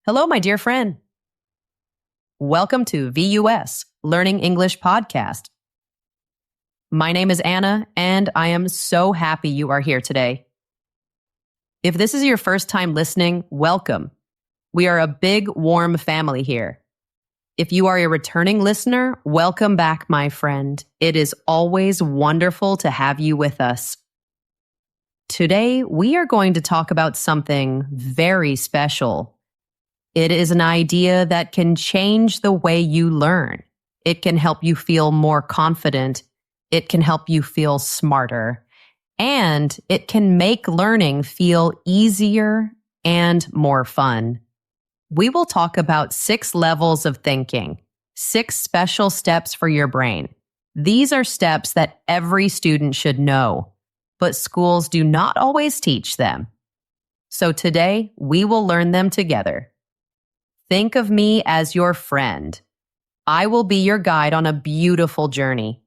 Hello, my dear friend. Welcome to VUS, Learning English Podcast. My name is Anna, and I am so happy you are here today. If this is your first time listening, welcome. We are a big, warm family here. If you are a returning listener, welcome back, my friend. It is always wonderful to have you with us. Today, we are going to talk about something very special. It is an idea that can change the way you learn. It can help you feel more confident. It can help you feel smarter. And it can make learning feel easier and more fun. We will talk about 6 levels of thinking, 6 special steps for your brain. These are steps that every student should know, but schools do not always teach them. So today, we will learn them together. Think of me as your friend. I will be your guide on a beautiful journey.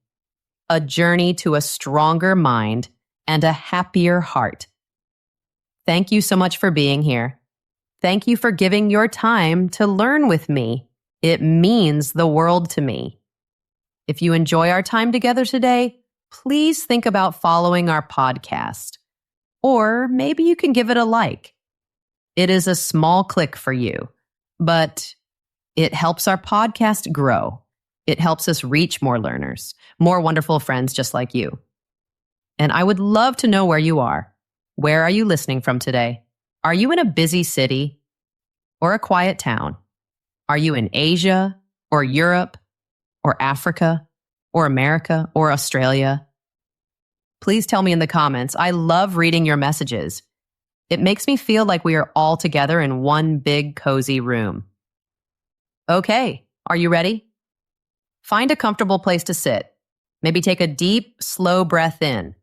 A journey to a stronger mind and a happier heart. Thank you so much for being here. Thank you for giving your time to learn with me. It means the world to me. If you enjoy our time together today, please think about following our podcast. Or maybe you can give it a like. It is a small click for you. But it helps our podcast grow. It helps us reach more learners, more wonderful friends just like you. And I would love to know where you are. Where are you listening from today? Are you in a busy city or a quiet town? Are you in Asia or Europe or Africa or America or Australia? Please tell me in the comments. I love reading your messages. It makes me feel like we are all together in one big, cozy room. Okay, are you ready? Find a comfortable place to sit. Maybe take a deep, slow breath in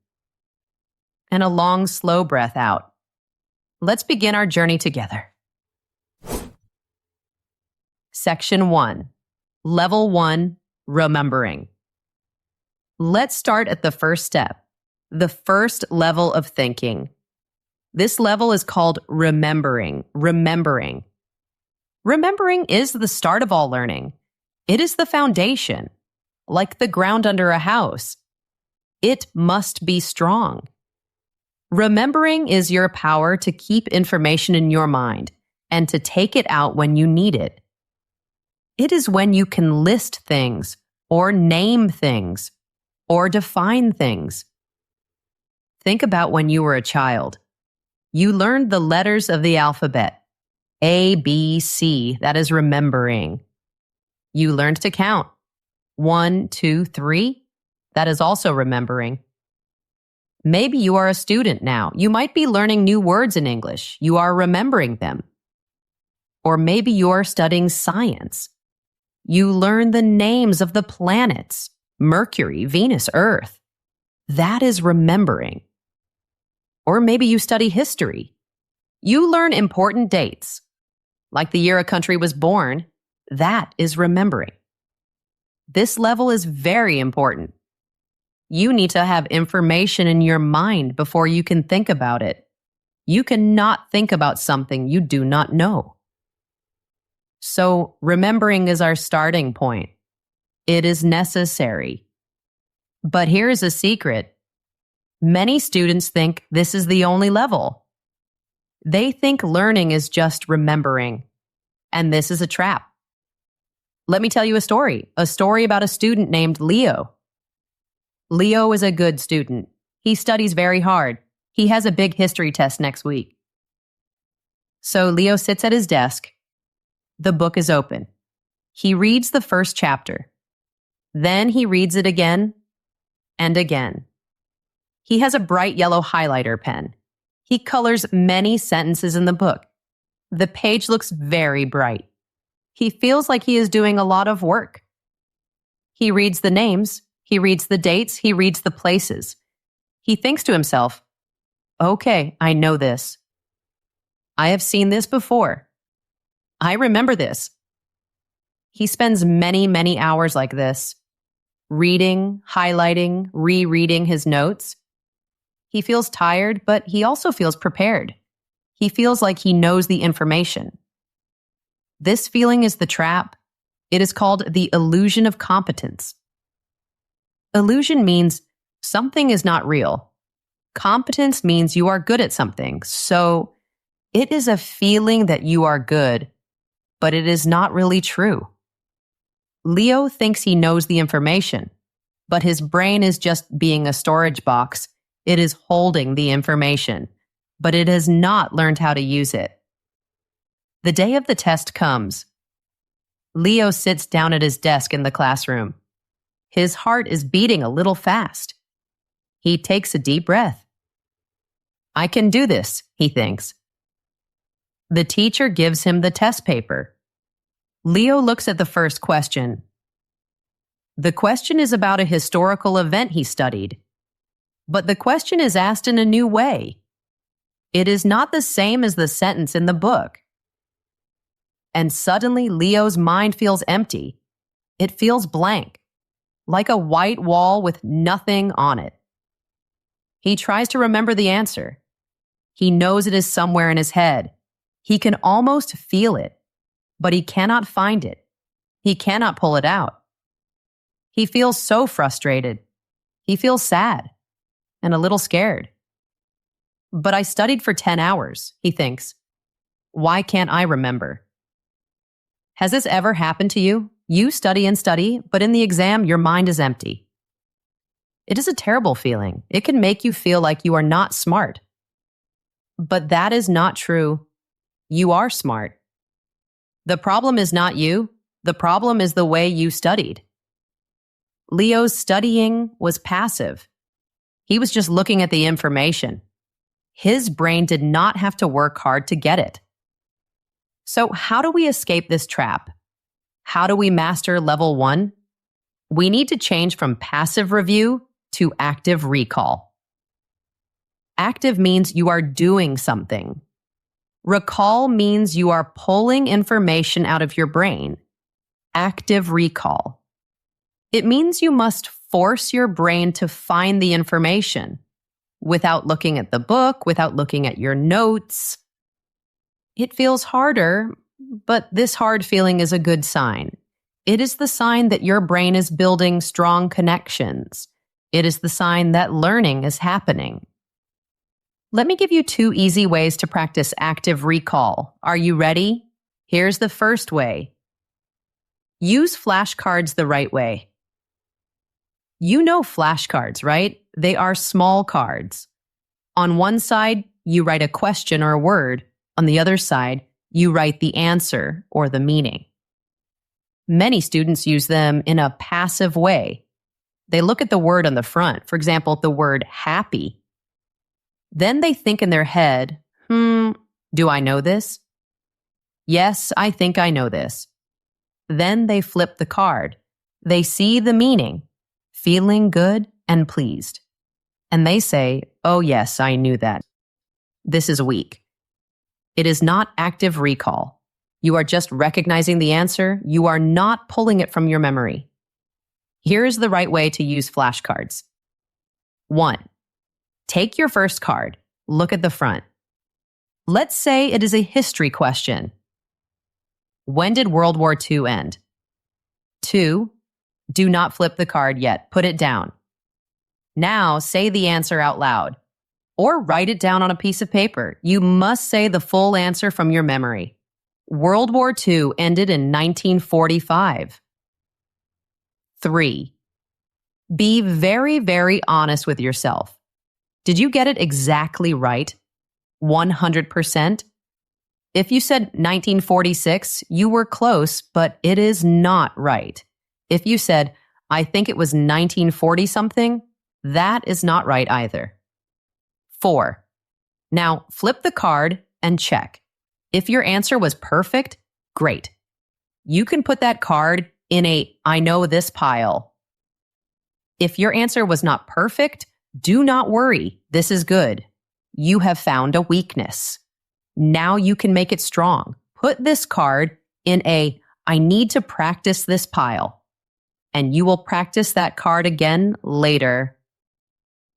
and a long, slow breath out. Let's begin our journey together. Section 1, Level 1, Remembering. Let's start at the first step, the first level of thinking. This level is called remembering. Remembering is the start of all learning. It is the foundation, like the ground under a house. It must be strong. Remembering is your power to keep information in your mind and to take it out when you need it. It is when you can list things or name things or define things. Think about when you were a child. You learned the letters of the alphabet. A, B, C, that is remembering. You learned to count. 1, 2, 3, that is also remembering. Maybe you are a student now. You might be learning new words in English. You are remembering them. Or maybe you are studying science. You learn the names of the planets, Mercury, Venus, Earth. That is remembering. Or maybe you study history. You learn important dates, like the year a country was born. That is remembering. This level is very important. You need to have information in your mind before you can think about it. You cannot think about something you do not know. So, remembering is our starting point. It is necessary. But here is a secret. Many students think this is the only level. They think learning is just remembering, and this is a trap. Let me tell you a story about a student named Leo. Leo is a good student. He studies very hard. He has a big history test next week. So Leo sits at his desk. The book is open. He reads the first chapter. Then he reads it again and again. He has a bright yellow highlighter pen. He colors many sentences in the book. The page looks very bright. He feels like he is doing a lot of work. He reads the names, he reads the dates, he reads the places. He thinks to himself, okay, I know this. I have seen this before. I remember this. He spends many, many hours like this, reading, highlighting, rereading his notes. He feels tired, but he also feels prepared. He feels like he knows the information. This feeling is the trap. It is called the illusion of competence. Illusion means something is not real. Competence means you are good at something. So it is a feeling that you are good, but it is not really true. Leo thinks he knows the information, but his brain is just being a storage box. It is holding the information, but it has not learned how to use it. The day of the test comes. Leo sits down at his desk in the classroom. His heart is beating a little fast. He takes a deep breath. I can do this, he thinks. The teacher gives him the test paper. Leo looks at the first question. The question is about a historical event he studied. But the question is asked in a new way. It is not the same as the sentence in the book. And suddenly Leo's mind feels empty. It feels blank, like a white wall with nothing on it. He tries to remember the answer. He knows it is somewhere in his head. He can almost feel it, but he cannot find it. He cannot pull it out. He feels so frustrated. He feels sad and a little scared. But I studied for 10 hours, he thinks. Why can't I remember? Has this ever happened to you? You study and study, but in the exam, your mind is empty. It is a terrible feeling. It can make you feel like you are not smart. But that is not true. You are smart. The problem is not you. The problem is the way you studied. Leo's studying was passive. He was just looking at the information. His brain did not have to work hard to get it. So how do we escape this trap? How do we master level 1? We need to change from passive review to active recall. Active means you are doing something. Recall means you are pulling information out of your brain. Active recall. It means you must force your brain to find the information without looking at the book, without looking at your notes. It feels harder, but this hard feeling is a good sign. It is the sign that your brain is building strong connections. It is the sign that learning is happening. Let me give you 2 easy ways to practice active recall. Are you ready? Here's the first way. Use flashcards the right way. You know flashcards, right? They are small cards. On one side, you write a question or a word. On the other side, you write the answer or the meaning. Many students use them in a passive way. They look at the word on the front, for example, the word happy. Then they think in their head, do I know this? Yes, I think I know this. Then they flip the card. They see the meaning, feeling good and pleased. And they say, oh yes, I knew that. This is weak. It is not active recall. You are just recognizing the answer. You are not pulling it from your memory. Here is the right way to use flashcards. 1. Take your first card. Look at the front. Let's say it is a history question. When did World War II end? 2. Do not flip the card yet. Put it down. Now say the answer out loud. Or write it down on a piece of paper. You must say the full answer from your memory. World War II ended in 1945. 3. Be very, very honest with yourself. Did you get it exactly right? 100%? If you said 1946, you were close, but it is not right. If you said, I think it was 1940 something, that is not right either. 4. Now flip the card and check. If your answer was perfect, great. You can put that card in a I know this pile. If your answer was not perfect, do not worry. This is good. You have found a weakness. Now you can make it strong. Put this card in a I need to practice this pile. And you will practice that card again later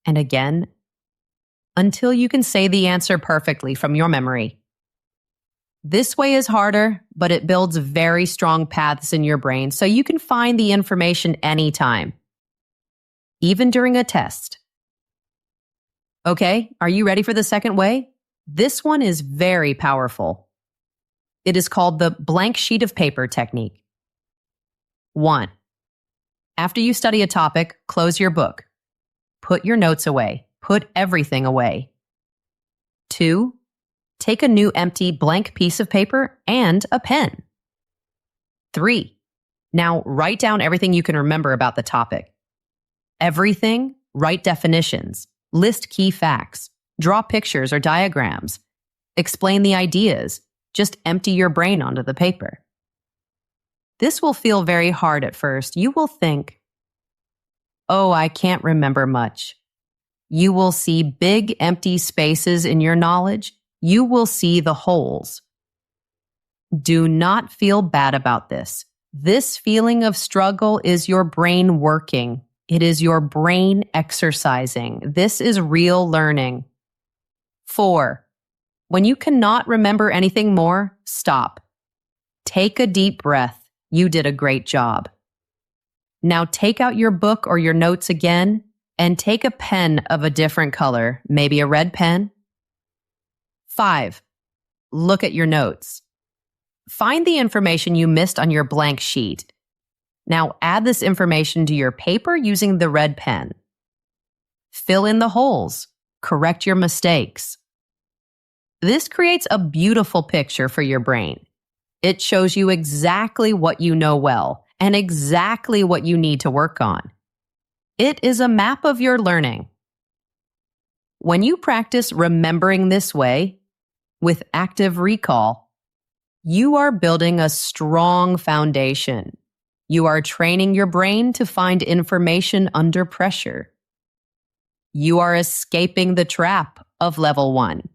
and again until you can say the answer perfectly from your memory. This way is harder, but it builds very strong paths in your brain so you can find the information anytime, even during a test. Okay, are you ready for the second way? This one is very powerful. It is called the blank sheet of paper technique. 1. After you study a topic, close your book. Put your notes away. Put everything away. 2. Take a new empty blank piece of paper and a pen. 3. Now write down everything you can remember about the topic. Everything, write definitions, list key facts, draw pictures or diagrams, explain the ideas, just empty your brain onto the paper. This will feel very hard at first. You will think, oh, I can't remember much. You will see big empty spaces in your knowledge. You will see the holes. Do not feel bad about this. This feeling of struggle is your brain working. It is your brain exercising. This is real learning. 4. When you cannot remember anything more, stop. Take a deep breath. You did a great job. Now take out your book or your notes again and take a pen of a different color, maybe a red pen. 5. Look at your notes. Find the information you missed on your blank sheet. Now add this information to your paper using the red pen. Fill in the holes. Correct your mistakes. This creates a beautiful picture for your brain. It shows you exactly what you know well and exactly what you need to work on. It is a map of your learning. When you practice remembering this way, with active recall, you are building a strong foundation. You are training your brain to find information under pressure. You are escaping the trap of level 1,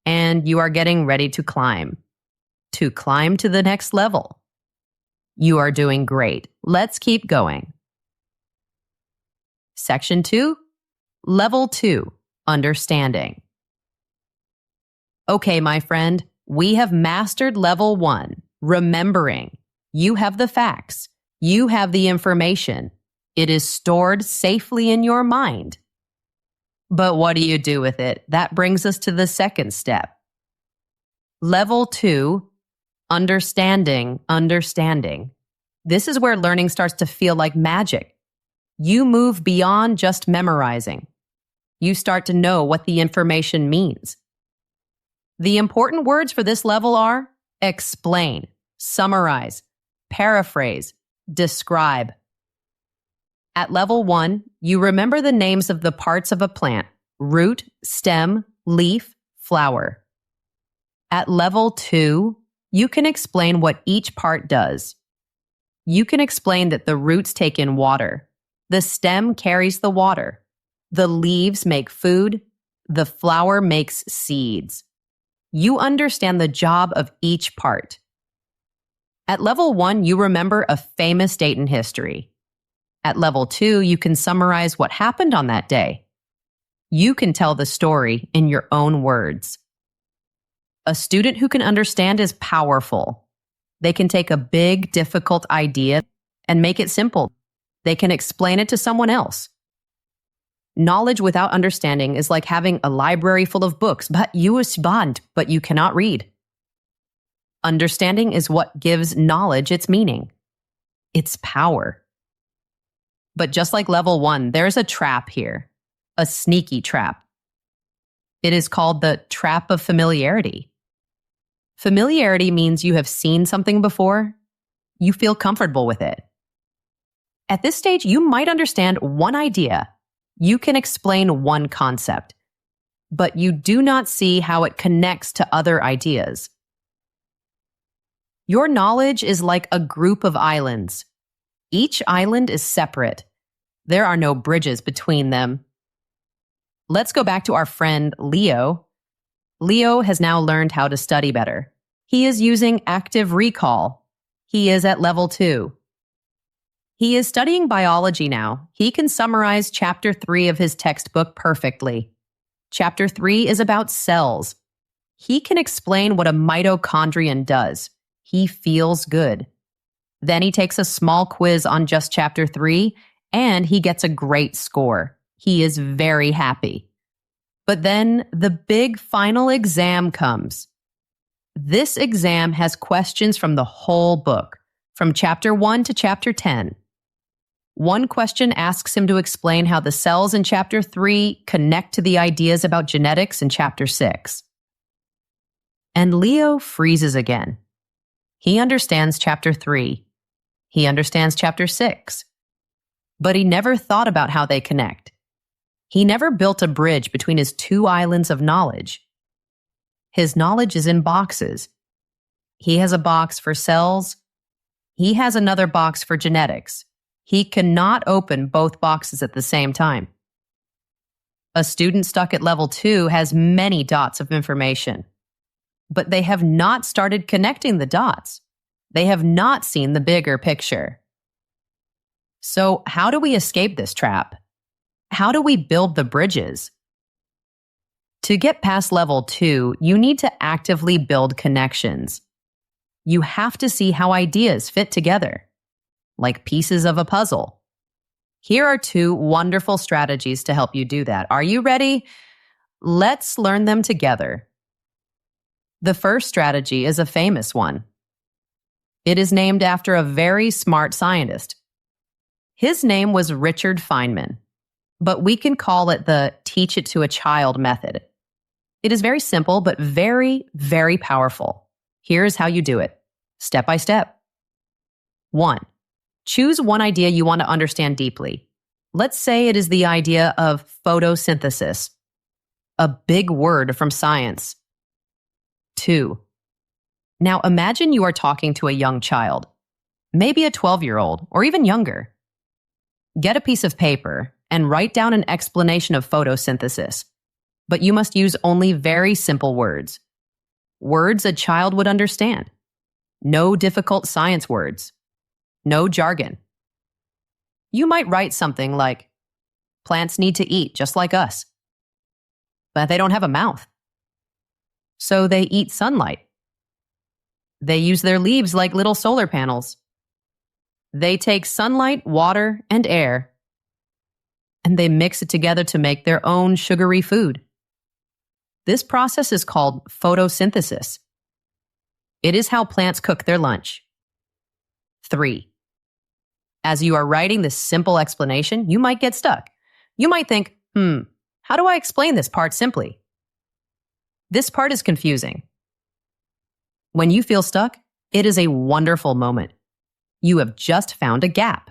and you are getting ready to climb to the next level. You are doing great. Let's keep going. Section 2, Level 2, Understanding. Okay, my friend, we have mastered Level 1, Remembering. You have the facts. You have the information. It is stored safely in your mind. But what do you do with it? That brings us to the second step. Level 2, Understanding. This is where learning starts to feel like magic. You move beyond just memorizing. You start to know what the information means. The important words for this level are explain, summarize, paraphrase, describe. At level 1, you remember the names of the parts of a plant: root, stem, leaf, flower. At level 2, you can explain what each part does. You can explain that the roots take in water, the stem carries the water, the leaves make food, the flower makes seeds. You understand the job of each part. At level 1, you remember a famous date in history. At level 2, you can summarize what happened on that day. You can tell the story in your own words. A student who can understand is powerful. They can take a big, difficult idea and make it simple. They can explain it to someone else. Knowledge without understanding is like having a library full of books, but you cannot read. Understanding is what gives knowledge its meaning, its power. But just like level 1, there's a trap here, a sneaky trap. It is called the trap of familiarity. Familiarity means you have seen something before. You feel comfortable with it. At this stage, you might understand one idea. You can explain one concept, but you do not see how it connects to other ideas. Your knowledge is like a group of islands. Each island is separate. There are no bridges between them. Let's go back to our friend Leo. Leo has now learned how to study better. He is using active recall. He is at level 2. He is studying biology now. He can summarize Chapter 3 of his textbook perfectly. Chapter 3 is about cells. He can explain what a mitochondrion does. He feels good. Then he takes a small quiz on just chapter 3, and he gets a great score. He is very happy. But then the big final exam comes. This exam has questions from the whole book, from chapter 1 to chapter 10. One question asks him to explain how the cells in chapter 3 connect to the ideas about genetics in chapter 6. And Leo freezes again. He understands chapter 3. He understands chapter 6. But he never thought about how they connect. He never built a bridge between his two islands of knowledge. His knowledge is in boxes. He has a box for cells. He has another box for genetics. He cannot open both boxes at the same time. A student stuck at level 2 has many dots of information, but they have not started connecting the dots. They have not seen the bigger picture. So, how do we escape this trap? How do we build the bridges? To get past level 2, you need to actively build connections. You have to see how ideas fit together, like pieces of a puzzle. Here are 2 wonderful strategies to help you do that. Are you ready? Let's learn them together. The first strategy is a famous one. It is named after a very smart scientist. His name was Richard Feynman, but we can call it the teach it to a child method. It is very simple, but very, very powerful. Here's how you do it, step by step. 1. Choose one idea you want to understand deeply. Let's say it is the idea of photosynthesis, a big word from science. 2. Now imagine you are talking to a young child, maybe a 12-year-old or even younger. Get a piece of paper and write down an explanation of photosynthesis, but you must use only very simple words. Words a child would understand. No difficult science words. No jargon. You might write something like, plants need to eat just like us, but they don't have a mouth. So they eat sunlight. They use their leaves like little solar panels. They take sunlight, water, and air, and they mix it together to make their own sugary food. This process is called photosynthesis. It is how plants cook their lunch. 3. As you are writing this simple explanation, you might get stuck. You might think, how do I explain this part simply? This part is confusing. When you feel stuck, it is a wonderful moment. You have just found a gap,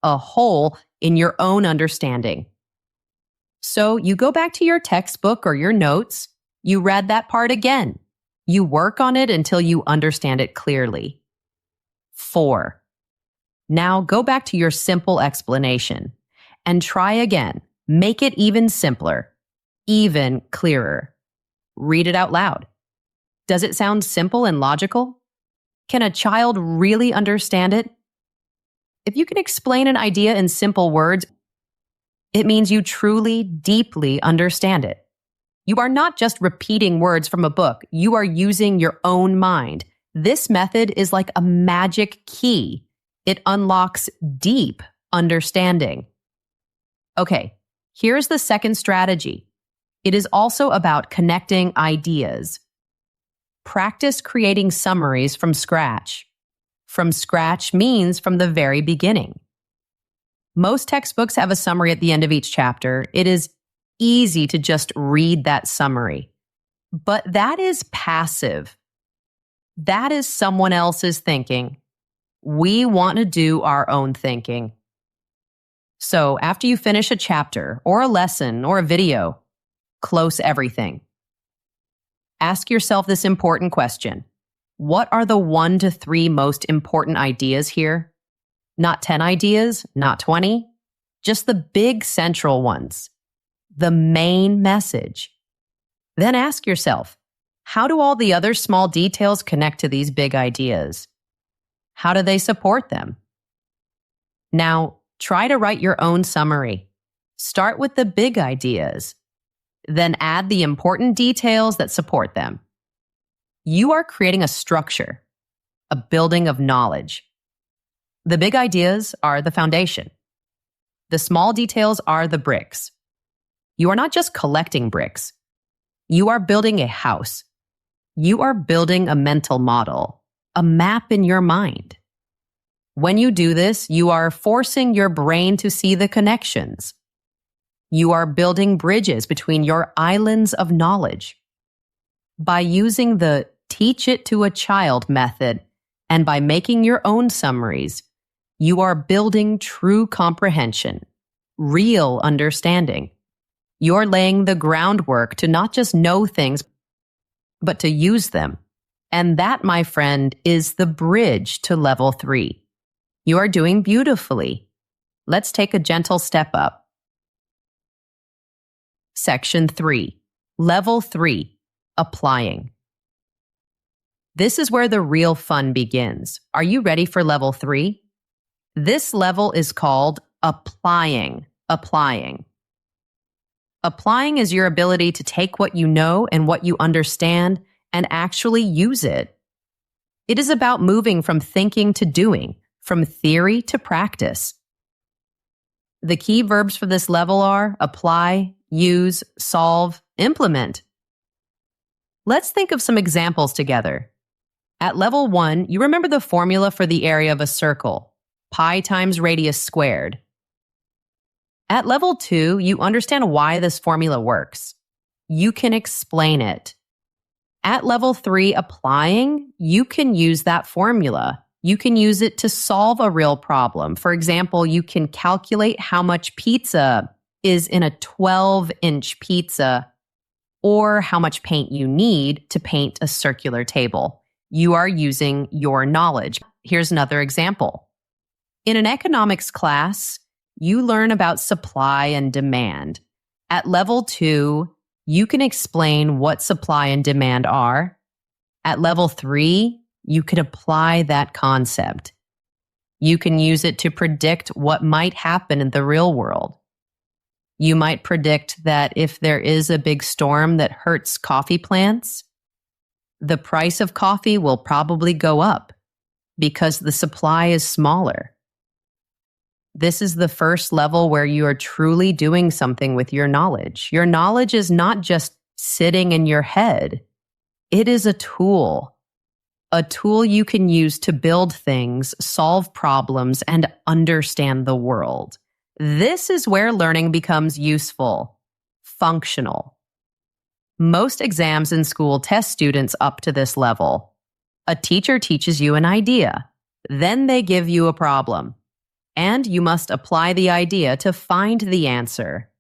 a hole in your own understanding. So you go back to your textbook or your notes, you read that part again. You work on it until you understand it clearly. 4. Now go back to your simple explanation and try again. Make it even simpler, even clearer. Read it out loud. Does it sound simple and logical? Can a child really understand it? If you can explain an idea in simple words, it means you truly, deeply understand it. You are not just repeating words from a book. You are using your own mind. This method is like a magic key. It unlocks deep understanding. Okay, here's the second strategy. It is also about connecting ideas. Practice creating summaries from scratch. From scratch means from the very beginning. Most textbooks have a summary at the end of each chapter. It is easy to just read that summary. But that is passive. That is someone else's thinking. We want to do our own thinking. So after you finish a chapter or a lesson or a video, close everything. Ask yourself this important question. What are the 1 to 3 most important ideas here? Not 10 ideas, not 20, just the big central ones, the main message. Then ask yourself, how do all the other small details connect to these big ideas? How do they support them? Now, try to write your own summary. Start with the big ideas. Then add the important details that support them. You are creating a structure, a building of knowledge. The big ideas are the foundation. The small details are the bricks. You are not just collecting bricks. You are building a house. You are building a mental model, a map in your mind. When you do this, you are forcing your brain to see the connections. You are building bridges between your islands of knowledge. By using the teach it to a child method and by making your own summaries, you are building true comprehension, real understanding. You're laying the groundwork to not just know things, but to use them. And that, my friend, is the bridge to level 3. You are doing beautifully. Let's take a gentle step up. Section 3, Level 3, Applying. This is where the real fun begins. Are you ready for level 3? This level is called applying. Applying is your ability to take what you know and what you understand and actually use it. It is about moving from thinking to doing, from theory to practice. The key verbs for this level are apply, use, solve, implement. Let's think of some examples together. At level 1, you remember the formula for the area of a circle, pi times radius squared. At level 2, you understand why this formula works. You can explain it. At level 3, applying, you can use that formula. You can use it to solve a real problem. For example, you can calculate how much pizza is in a 12-inch pizza or how much paint you need to paint a circular table. You are using your knowledge. Here's another example. In an economics class, you learn about supply and demand. At level 2, you can explain what supply and demand are. At level 3, you can apply that concept. You can use it to predict what might happen in the real world. You might predict that if there is a big storm that hurts coffee plants, the price of coffee will probably go up because the supply is smaller. This is the first level where you are truly doing something with your knowledge. Your knowledge is not just sitting in your head. It is a tool you can use to build things, solve problems, and understand the world. This is where learning becomes useful, functional. Most exams in school test students up to this level. A teacher teaches you an idea. Then they give you a problem. And you must apply the idea to find the answer.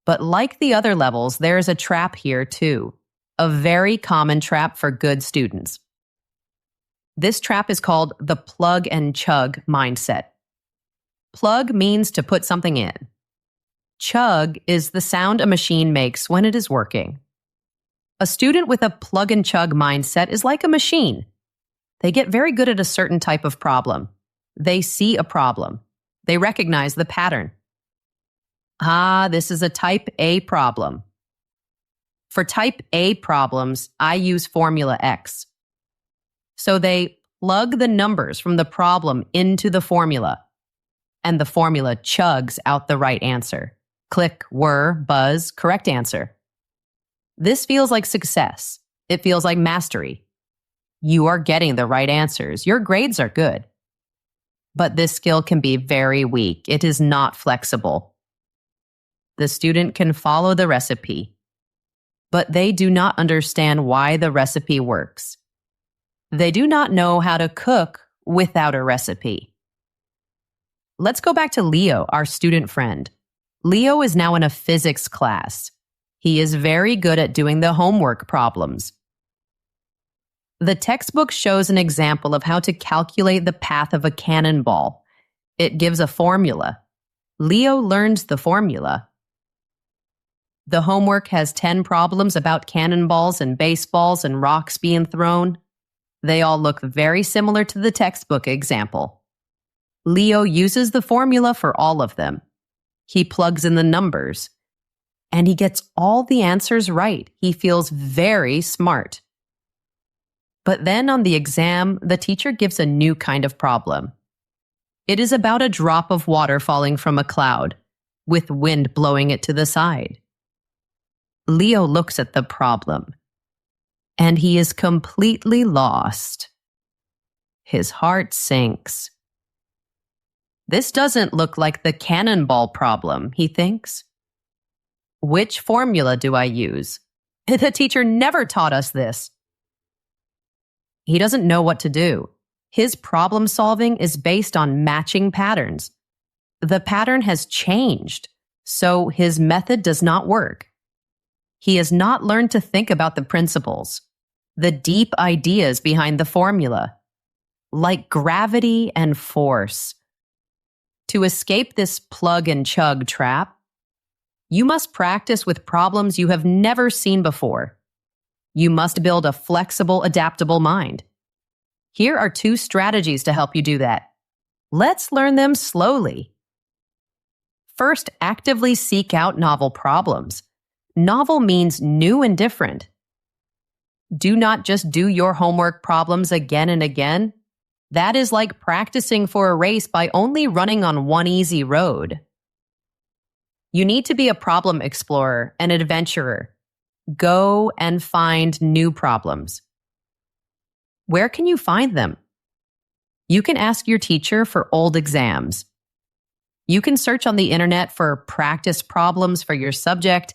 But like the other levels, there is a trap here too. A very common trap for good students. This trap is called the plug and chug mindset. Plug means to put something in. Chug is the sound a machine makes when it is working. A student with a plug and chug mindset is like a machine. They get very good at a certain type of problem. They see a problem. They recognize the pattern. This is a type A problem. For type A problems, I use formula X. So they plug the numbers from the problem into the formula, and the formula chugs out the right answer. Click, whir, buzz, correct answer. This feels like success. It feels like mastery. You are getting the right answers. Your grades are good. But this skill can be very weak. It is not flexible. The student can follow the recipe, but they do not understand why the recipe works. They do not know how to cook without a recipe. Let's go back to Leo, our student friend. Leo is now in a physics class. He is very good at doing the homework problems. The textbook shows an example of how to calculate the path of a cannonball. It gives a formula. Leo learns the formula. The homework has 10 problems about cannonballs and baseballs and rocks being thrown. They all look very similar to the textbook example. Leo uses the formula for all of them. He plugs in the numbers, and he gets all the answers right. He feels very smart. But then on the exam, the teacher gives a new kind of problem. It is about a drop of water falling from a cloud, with wind blowing it to the side. Leo looks at the problem, and he is completely lost. His heart sinks. This doesn't look like the cannonball problem, he thinks. Which formula do I use? The teacher never taught us this. He doesn't know what to do. His problem solving is based on matching patterns. The pattern has changed, so his method does not work. He has not learned to think about the principles, the deep ideas behind the formula, like gravity and force. To escape this plug and chug trap, you must practice with problems you have never seen before. You must build a flexible, adaptable mind. Here are 2 strategies to help you do that. Let's learn them slowly. First, actively seek out novel problems. Novel means new and different. Do not just do your homework problems again and again. That is like practicing for a race by only running on one easy road. You need to be a problem explorer, an adventurer. Go and find new problems. Where can you find them? You can ask your teacher for old exams. You can search on the internet for practice problems for your subject.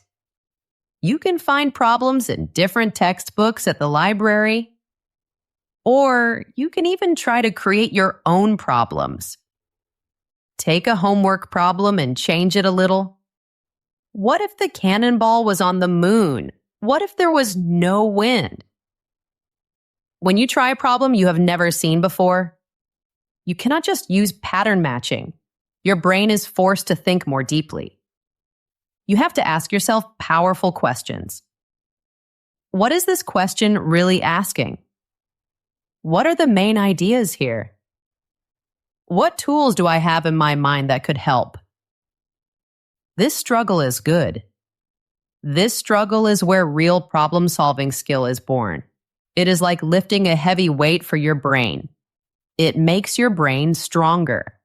You can find problems in different textbooks at the library. Or you can even try to create your own problems. Take a homework problem and change it a little. What if the cannonball was on the moon? What if there was no wind? When you try a problem you have never seen before, you cannot just use pattern matching. Your brain is forced to think more deeply. You have to ask yourself powerful questions. What is this question really asking? What are the main ideas here? What tools do I have in my mind that could help? This struggle is good. This struggle is where real problem-solving skill is born. It is like lifting a heavy weight for your brain. It makes your brain stronger.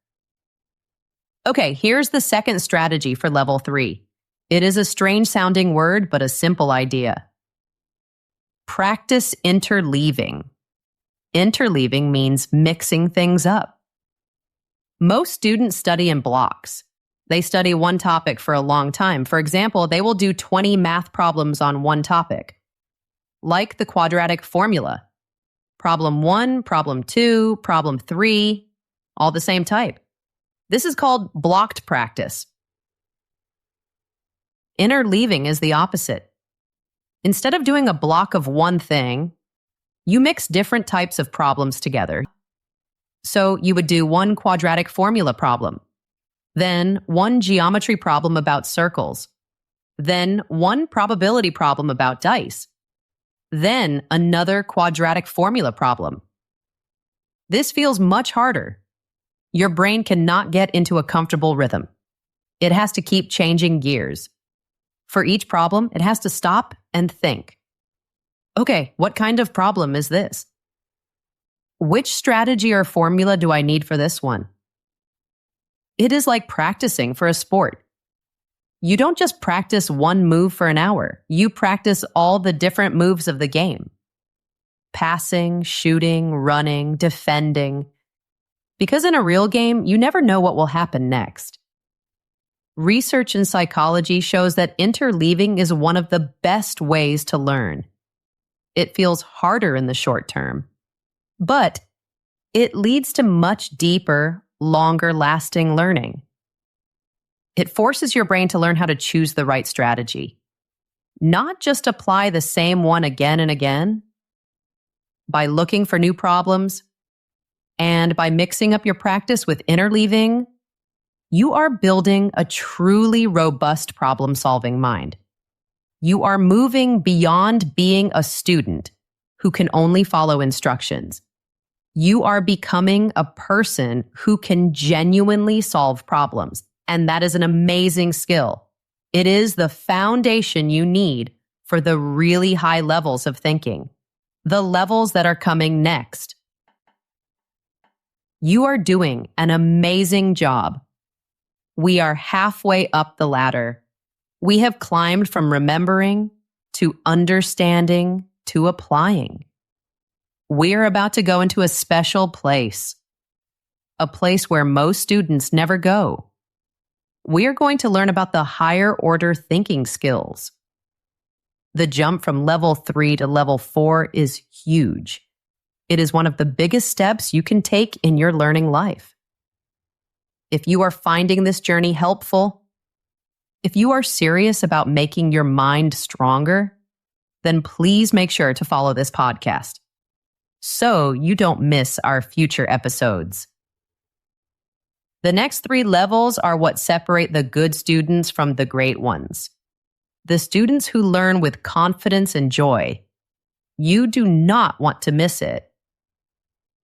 Okay, here's the second strategy for level 3. It is a strange-sounding word, but a simple idea. Practice interleaving. Interleaving means mixing things up. Most students study in blocks. They study one topic for a long time. For example, they will do 20 math problems on one topic, like the quadratic formula. Problem 1, problem 2, problem 3, all the same type. This is called blocked practice. Interleaving is the opposite. Instead of doing a block of one thing, you mix different types of problems together. So you would do one quadratic formula problem, then one geometry problem about circles, then one probability problem about dice, then another quadratic formula problem. This feels much harder. Your brain cannot get into a comfortable rhythm. It has to keep changing gears. For each problem, it has to stop and think. Okay, what kind of problem is this? Which strategy or formula do I need for this one? It is like practicing for a sport. You don't just practice one move for an hour. You practice all the different moves of the game. Passing, shooting, running, defending. Because in a real game, you never know what will happen next. Research in psychology shows that interleaving is one of the best ways to learn. It feels harder in the short term, but it leads to much deeper, longer-lasting learning. It forces your brain to learn how to choose the right strategy, not just apply the same one again and again. By looking for new problems and by mixing up your practice with interleaving, you are building a truly robust problem-solving mind. You are moving beyond being a student who can only follow instructions. You are becoming a person who can genuinely solve problems, and that is an amazing skill. It is the foundation you need for the really high levels of thinking. the levels that are coming next. You are doing an amazing job. We are halfway up the ladder. We have climbed from remembering to understanding to applying. We're about to go into a special place, a place where most students never go. We're going to learn about the higher order thinking skills. The jump from level 3 to level 4 is huge. It is one of the biggest steps you can take in your learning life. If you are finding this journey helpful, if you are serious about making your mind stronger, then please make sure to follow this podcast so you don't miss our future episodes. The next 3 levels are what separate the good students from the great ones. The students who learn with confidence and joy. You do not want to miss it.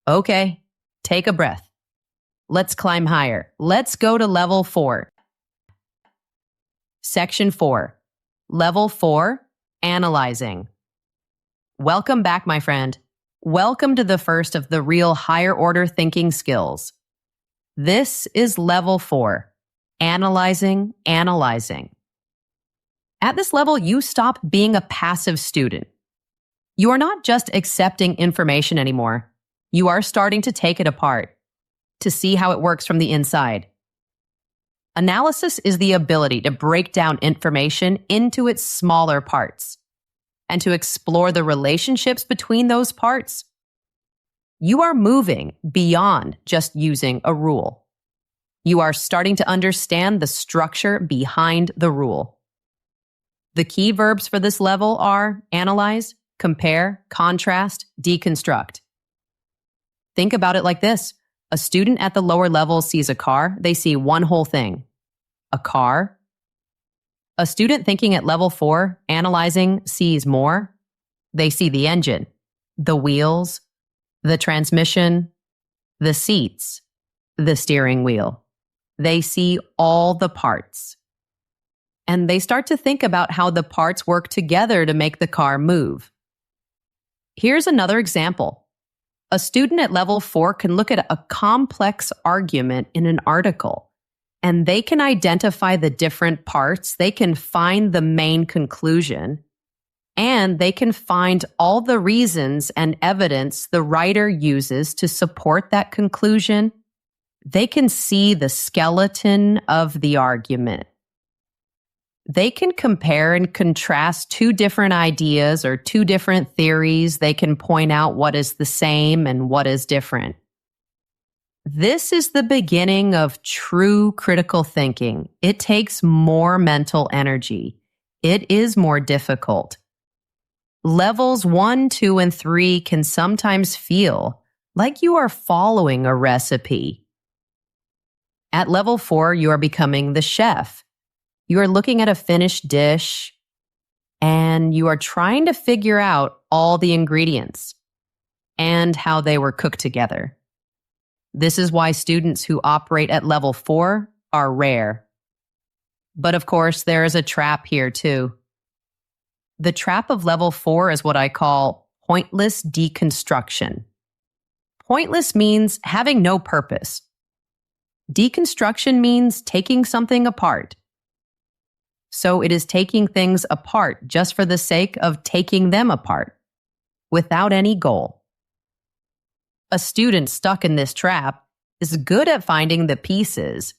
Okay, take a breath. Let's climb higher. Let's go to level 4. Section 4. Level 4, Analyzing. Welcome back, my friend. Welcome to the first of the real higher order thinking skills. This is level 4, Analyzing. At this level, you stop being a passive student. You are not just accepting information anymore. You are starting to take it apart, to see how it works from the inside. Analysis is the ability to break down information into its smaller parts and to explore the relationships between those parts. You are moving beyond just using a rule. You are starting to understand the structure behind the rule. The key verbs for this level are analyze, compare, contrast, deconstruct. Think about it like this. A student at the lower level sees a car. They see one whole thing, a car. A student thinking at level 4, analyzing, sees more. They see the engine, the wheels, the transmission, the seats, the steering wheel. They see all the parts. And they start to think about how the parts work together to make the car move. Here's another example. A student at level 4 can look at a complex argument in an article, and they can identify the different parts, they can find the main conclusion, and they can find all the reasons and evidence the writer uses to support that conclusion. They can see the skeleton of the argument. They can compare and contrast 2 different ideas or 2 different theories. They can point out what is the same and what is different. This is the beginning of true critical thinking. It takes more mental energy. It is more difficult. Levels 1, 2, and 3 can sometimes feel like you are following a recipe. At level 4, you are becoming the chef. You are looking at a finished dish and you are trying to figure out all the ingredients and how they were cooked together. This is why students who operate at level 4 are rare. But of course, there is a trap here too. The trap of level 4 is what I call pointless deconstruction. Pointless means having no purpose. Deconstruction means taking something apart. So it is taking things apart just for the sake of taking them apart, without any goal. A student stuck in this trap is good at finding the pieces,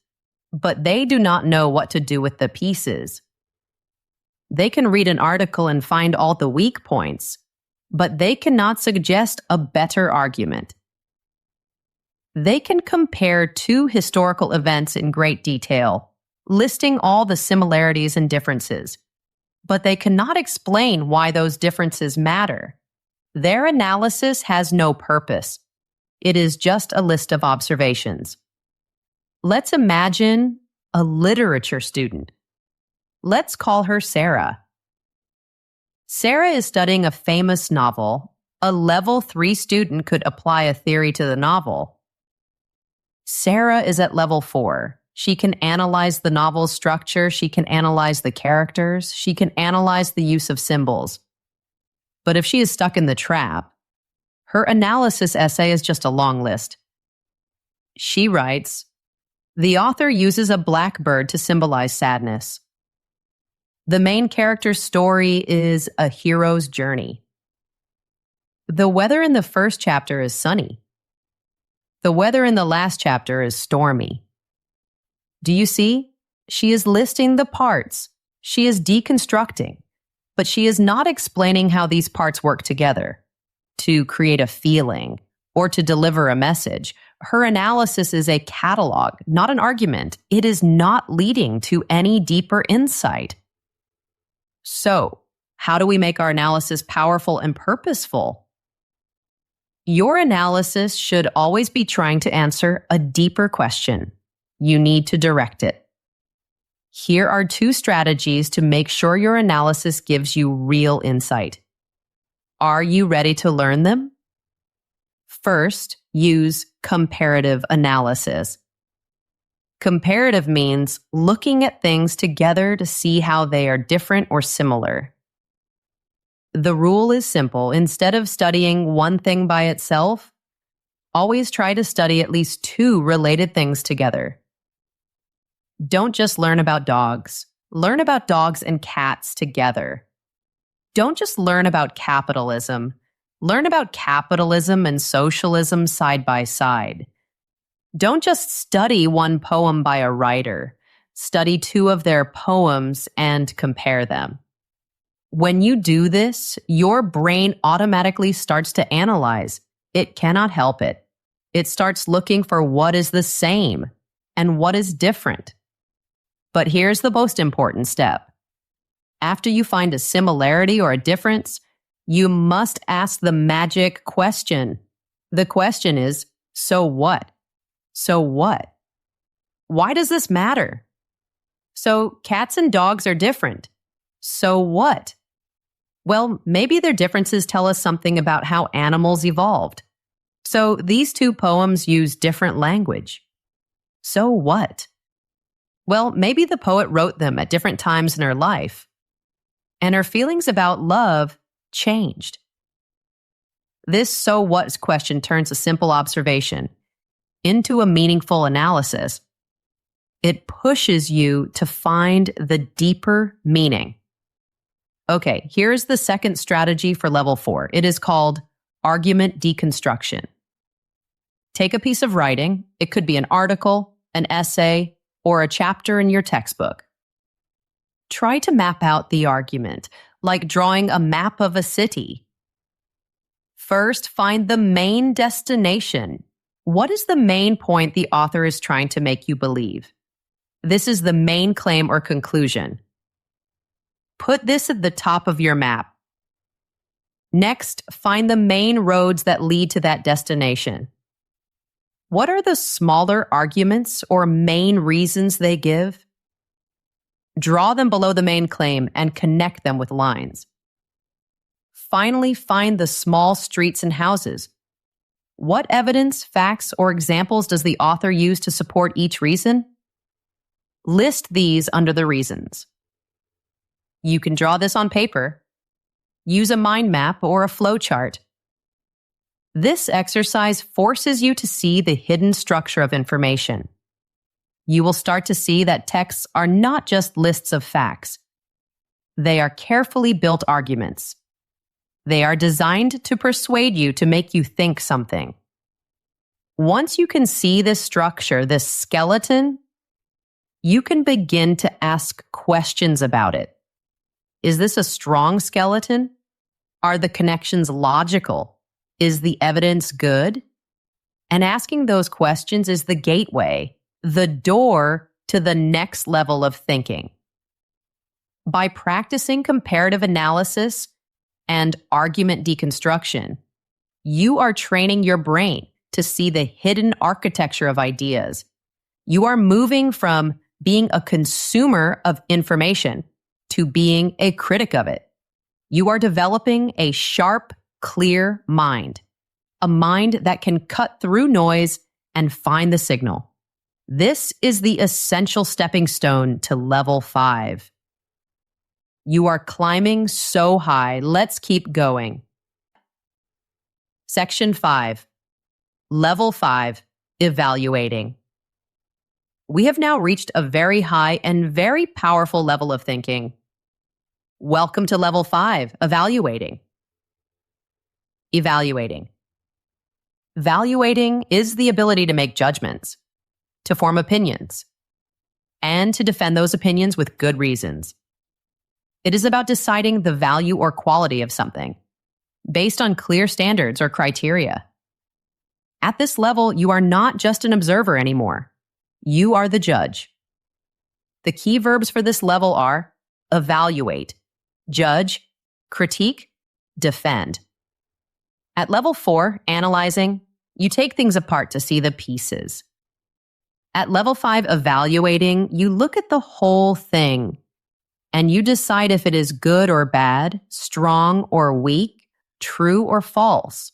but they do not know what to do with the pieces. They can read an article and find all the weak points, but they cannot suggest a better argument. They can compare 2 historical events in great detail, listing all the similarities and differences, but they cannot explain why those differences matter. Their analysis has no purpose. It is just a list of observations. Let's imagine a literature student. Let's call her Sarah. Sarah is studying a famous novel. A level 3 student could apply a theory to the novel. Sarah is at level 4. She can analyze the novel's structure. She can analyze the characters. She can analyze the use of symbols. But if she is stuck in the trap, her analysis essay is just a long list. She writes, the author uses a blackbird to symbolize sadness. The main character's story is a hero's journey. The weather in the first chapter is sunny. The weather in the last chapter is stormy. Do you see? She is listing the parts. She is deconstructing, but she is not explaining how these parts work together to create a feeling or to deliver a message. Her analysis is a catalog, not an argument. It is not leading to any deeper insight. So, how do we make our analysis powerful and purposeful? Your analysis should always be trying to answer a deeper question. You need to direct it. Here are 2 strategies to make sure your analysis gives you real insight. Are you ready to learn them? First, use comparative analysis. Comparative means looking at things together to see how they are different or similar. The rule is simple. Instead of studying one thing by itself, always try to study at least 2 related things together. Don't just learn about dogs. Learn about dogs and cats together. Don't just learn about capitalism. Learn about capitalism and socialism side by side. Don't just study one poem by a writer. Study 2 of their poems and compare them. When you do this, your brain automatically starts to analyze. It cannot help it. It starts looking for what is the same and what is different. But here's the most important step. After you find a similarity or a difference, you must ask the magic question. The question is, so what? So what? Why does this matter? So cats and dogs are different. So what? Well, maybe their differences tell us something about how animals evolved. So these 2 poems use different language. So what? Well, maybe the poet wrote them at different times in her life, and her feelings about love changed. This so what question turns a simple observation into a meaningful analysis. It pushes you to find the deeper meaning. Okay, here's the second strategy for level 4. It is called argument deconstruction. Take a piece of writing. It could be an article, an essay, or a chapter in your textbook. Try to map out the argument, like drawing a map of a city. First, find the main destination. What is the main point the author is trying to make you believe? This is the main claim or conclusion. Put this at the top of your map. Next, find the main roads that lead to that destination. What are the smaller arguments or main reasons they give? Draw them below the main claim and connect them with lines. Finally, find the small streets and houses. What evidence, facts, or examples does the author use to support each reason? List these under the reasons. You can draw this on paper. Use a mind map or a flow chart. This exercise forces you to see the hidden structure of information. You will start to see that texts are not just lists of facts. They are carefully built arguments. They are designed to persuade you to make you think something. Once you can see this structure, this skeleton, you can begin to ask questions about it. Is this a strong skeleton? Are the connections logical? Is the evidence good? And asking those questions is the gateway, the door to the next level of thinking. By practicing comparative analysis and argument deconstruction, you are training your brain to see the hidden architecture of ideas. You are moving from being a consumer of information to being a critic of it. You are developing a sharp, clear mind, a mind that can cut through noise and find the signal. This is the essential stepping stone to level 5. You are climbing so high. Let's keep going. Section 5. Level 5. Evaluating. We have now reached a very high and very powerful level of thinking. Welcome to Level 5. Evaluating. Evaluating. Evaluating is the ability to make judgments, to form opinions, and to defend those opinions with good reasons. It is about deciding the value or quality of something based on clear standards or criteria. At this level, you are not just an observer anymore. You are the judge. The key verbs for this level are evaluate, judge, critique, defend. At level 4, analyzing, you take things apart to see the pieces. At level 5, evaluating, you look at the whole thing and you decide if it is good or bad, strong or weak, true or false.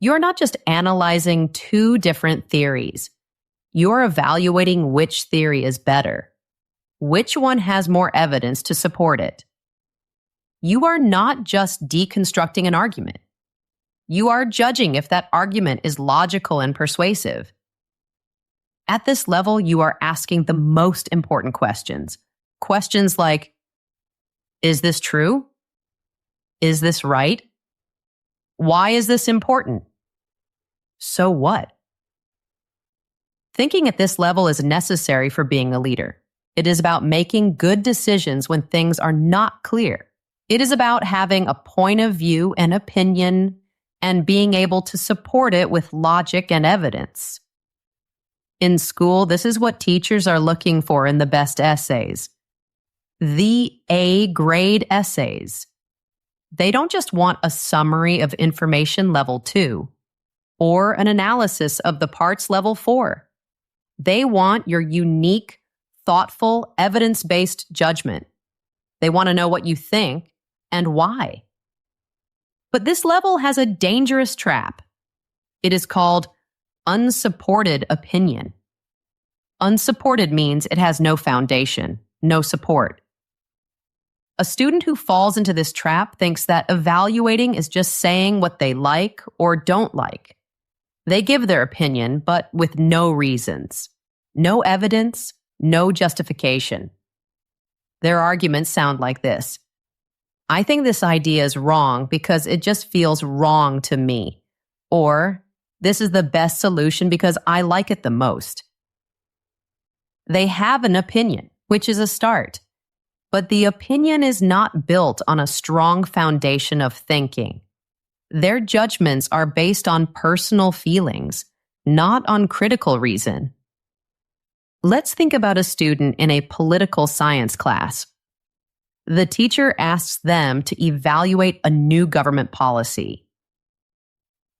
You're not just analyzing two different theories. You're evaluating which theory is better. Which one has more evidence to support it? You are not just deconstructing an argument. You are judging if that argument is logical and persuasive. At this level, you are asking the most important questions. Questions like, is this true? Is this right? Why is this important? So what? Thinking at this level is necessary for being a leader. It is about making good decisions when things are not clear. It is about having a point of view and opinion and being able to support it with logic and evidence. In school, this is what teachers are looking for in the best essays. The A-grade essays. They don't just want a summary of information level 2 or an analysis of the parts level 4. They want your unique, thoughtful, evidence-based judgment. They want to know what you think and why. But this level has a dangerous trap. It is called unsupported opinion. Unsupported means it has no foundation, no support. A student who falls into this trap thinks that evaluating is just saying what they like or don't like. They give their opinion, but with no reasons, no evidence, no justification. Their arguments sound like this. I think this idea is wrong because it just feels wrong to me. Or, this is the best solution because I like it the most. They have an opinion, which is a start. But the opinion is not built on a strong foundation of thinking. Their judgments are based on personal feelings, not on critical reason. Let's think about a student in a political science class. The teacher asks them to evaluate a new government policy.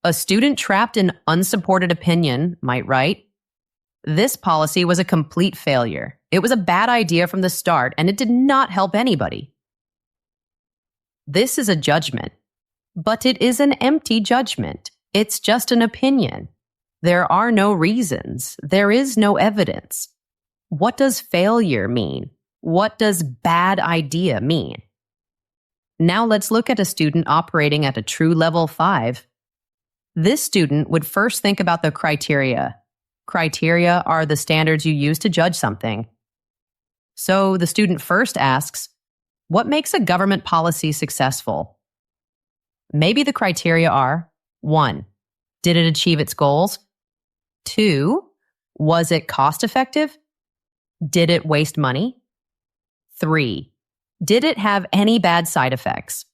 A student trapped in unsupported opinion might write, "This policy was a complete failure. It was a bad idea from the start, and it did not help anybody." This is a judgment, but it is an empty judgment. It's just an opinion. There are no reasons. There is no evidence. What does failure mean? What does bad idea mean? Now let's look at a student operating at a true level 5. This student would first think about the criteria. Criteria are the standards you use to judge something. So the student first asks, what makes a government policy successful? Maybe the criteria are 1. Did it achieve its goals? 2. Was it cost effective? Did it waste money? 3. Did it have any bad side effects?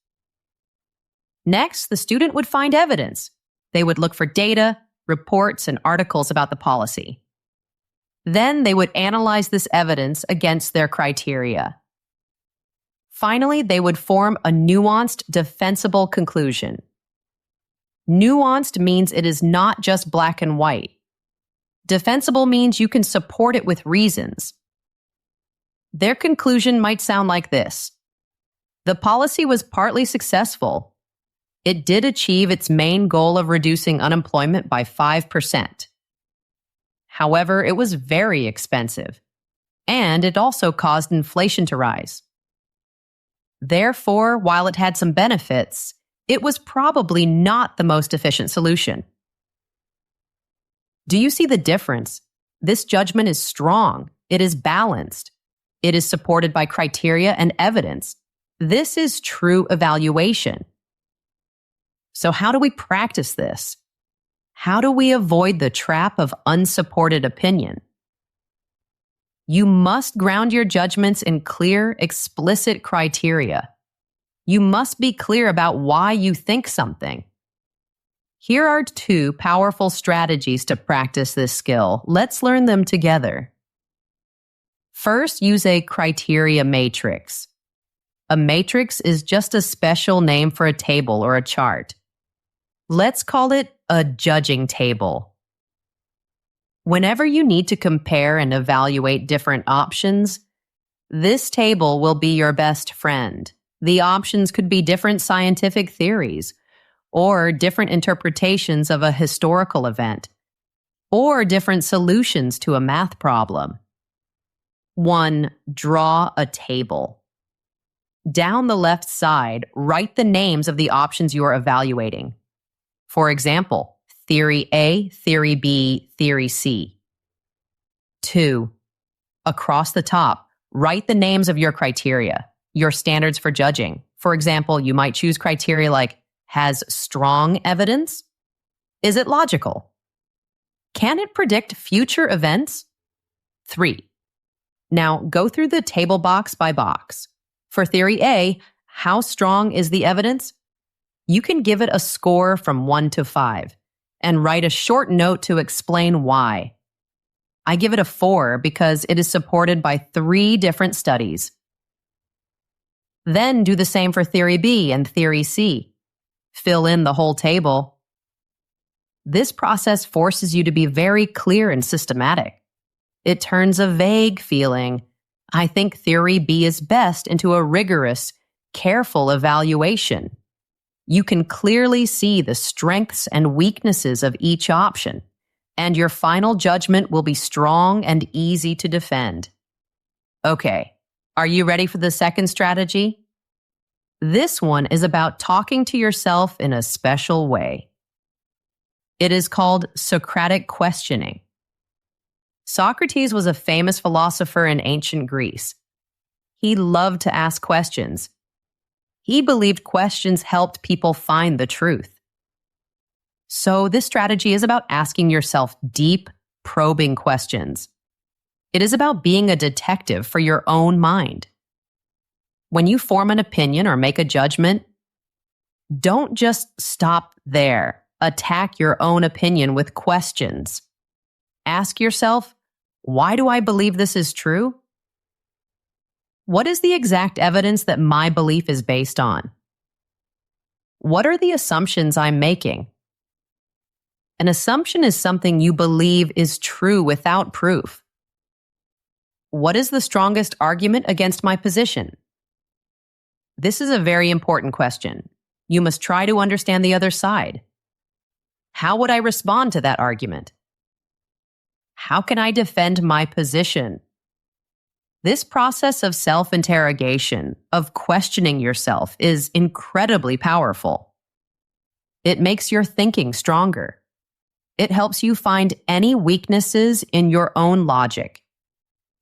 Next, the student would find evidence. They would look for data, reports, and articles about the policy. Then they would analyze this evidence against their criteria. Finally, they would form a nuanced, defensible conclusion. Nuanced means it is not just black and white. Defensible means you can support it with reasons. Their conclusion might sound like this. The policy was partly successful. It did achieve its main goal of reducing unemployment by 5%. However, it was very expensive, and it also caused inflation to rise. Therefore, while it had some benefits, it was probably not the most efficient solution. Do you see the difference? This judgment is strong. It is balanced. It is supported by criteria and evidence. This is true evaluation. So how do we practice this? How do we avoid the trap of unsupported opinion? You must ground your judgments in clear, explicit criteria. You must be clear about why you think something. Here are 2 powerful strategies to practice this skill. Let's learn them together. First, use a criteria matrix. A matrix is just a special name for a table or a chart. Let's call it a judging table. Whenever you need to compare and evaluate different options, this table will be your best friend. The options could be different scientific theories, or different interpretations of a historical event, or different solutions to a math problem. 1. Draw a table. Down the left side, write the names of the options you are evaluating. For example, Theory A, Theory B, Theory C. 2. Across the top, write the names of your criteria, your standards for judging. For example, you might choose criteria like, has strong evidence? Is it logical? Can it predict future events? 3. Now go through the table box by box. For Theory A, how strong is the evidence? You can give it a score from 1 to 5 and write a short note to explain why. I give it a 4 because it is supported by 3 different studies. Then do the same for Theory B and Theory C. Fill in the whole table. This process forces you to be very clear and systematic. It turns a vague feeling, I think Theory B is best, into a rigorous, careful evaluation. You can clearly see the strengths and weaknesses of each option, and your final judgment will be strong and easy to defend. Okay, are you ready for the second strategy? This one is about talking to yourself in a special way. It is called Socratic questioning. Socrates was a famous philosopher in ancient Greece. He loved to ask questions. He believed questions helped people find the truth. So this strategy is about asking yourself deep, probing questions. It is about being a detective for your own mind. When you form an opinion or make a judgment, don't just stop there. Attack your own opinion with questions. Ask yourself, why do I believe this is true? What is the exact evidence that my belief is based on? What are the assumptions I'm making? An assumption is something you believe is true without proof. What is the strongest argument against my position? This is a very important question. You must try to understand the other side. How would I respond to that argument? How can I defend my position? This process of self-interrogation, of questioning yourself, is incredibly powerful. It makes your thinking stronger. It helps you find any weaknesses in your own logic.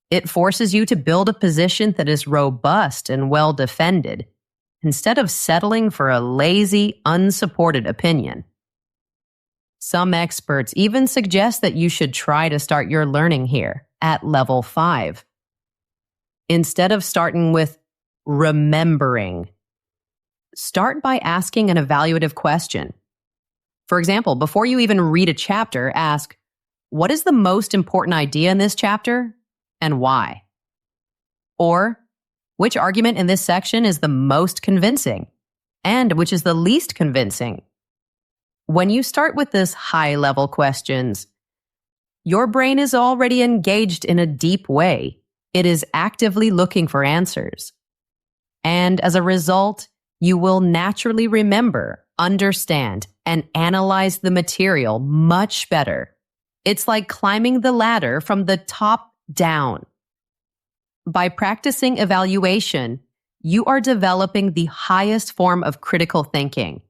It forces you to build a position that is robust and well defended, instead of settling for a lazy, unsupported opinion. Some experts even suggest that you should try to start your learning here at level 5. Instead of starting with remembering, start by asking an evaluative question. For example, before you even read a chapter, ask, what is the most important idea in this chapter and why? Or, which argument in this section is the most convincing and which is the least convincing? When you start with this high-level questions, your brain is already engaged in a deep way. It is actively looking for answers. And as a result, you will naturally remember, understand, and analyze the material much better. It's like climbing the ladder from the top down. By practicing evaluation, you are developing the highest form of critical thinking.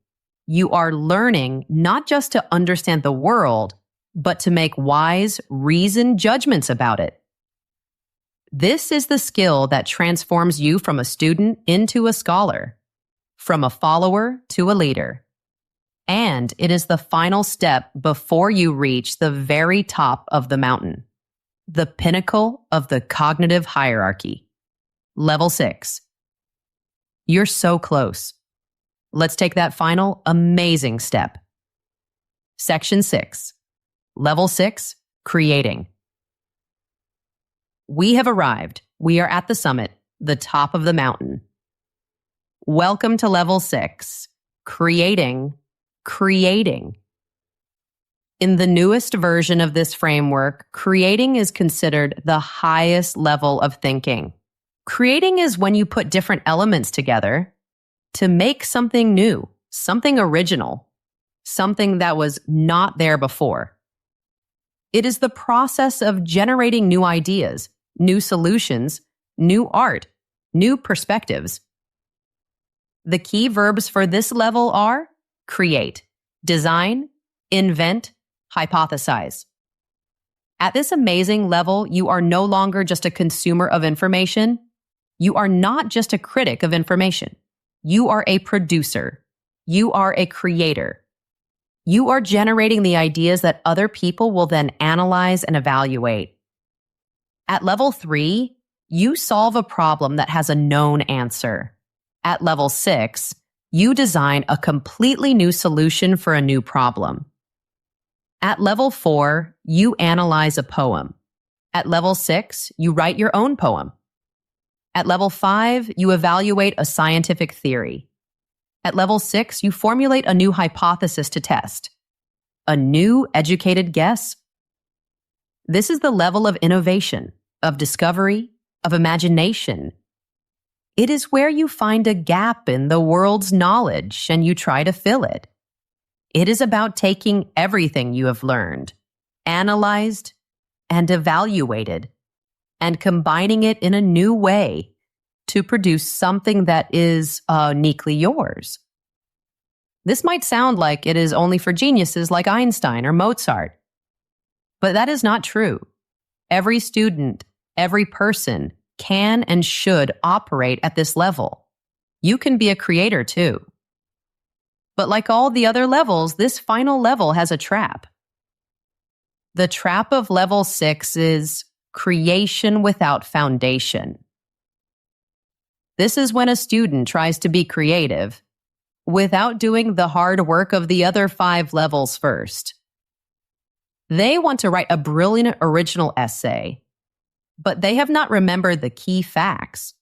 You are learning not just to understand the world, but to make wise, reasoned judgments about it. This is the skill that transforms you from a student into a scholar, from a follower to a leader. And it is the final step before you reach the very top of the mountain, the pinnacle of the cognitive hierarchy. Level 6. You're so close. Let's take that final amazing step. Section 6. Level 6, creating. We have arrived. We are at the summit, the top of the mountain. Welcome to level 6, creating. In the newest version of this framework, creating is considered the highest level of thinking. Creating is when you put different elements together to make something new, something original, something that was not there before. It is the process of generating new ideas, new solutions, new art, new perspectives. The key verbs for this level are create, design, invent, hypothesize. At this amazing level, you are no longer just a consumer of information. You are not just a critic of information. You are a producer. You are a creator. You are generating the ideas that other people will then analyze and evaluate. At level 3, you solve a problem that has a known answer. At level 6, you design a completely new solution for a new problem. At level 4, you analyze a poem. At level 6, you write your own poem. At level 5, you evaluate a scientific theory. At level 6, you formulate a new hypothesis to test. A new educated guess. This is the level of innovation, of discovery, of imagination. It is where you find a gap in the world's knowledge and you try to fill it. It is about taking everything you have learned, analyzed, and evaluated, and combining it in a new way to produce something that is uniquely yours. This might sound like it is only for geniuses like Einstein or Mozart, but that is not true. Every student, every person can and should operate at this level. You can be a creator too. But like all the other levels, this final level has a trap. The trap of level 6 is creation without foundation. This is when a student tries to be creative without doing the hard work of the other 5 levels first. They want to write a brilliant original essay, but they have not remembered the key facts.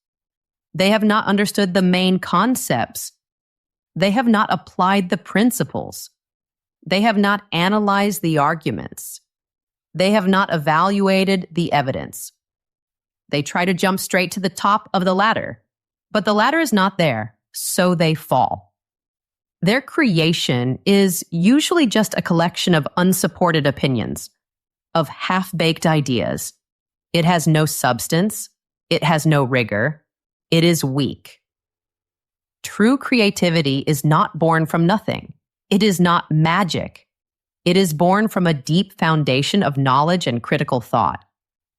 They have not understood the main concepts. They have not applied the principles. They have not analyzed the arguments. They have not evaluated the evidence. They try to jump straight to the top of the ladder, but the ladder is not there, so they fall. Their creation is usually just a collection of unsupported opinions, of half-baked ideas. It has no substance. It has no rigor. It is weak. True creativity is not born from nothing. It is not magic. It is born from a deep foundation of knowledge and critical thought.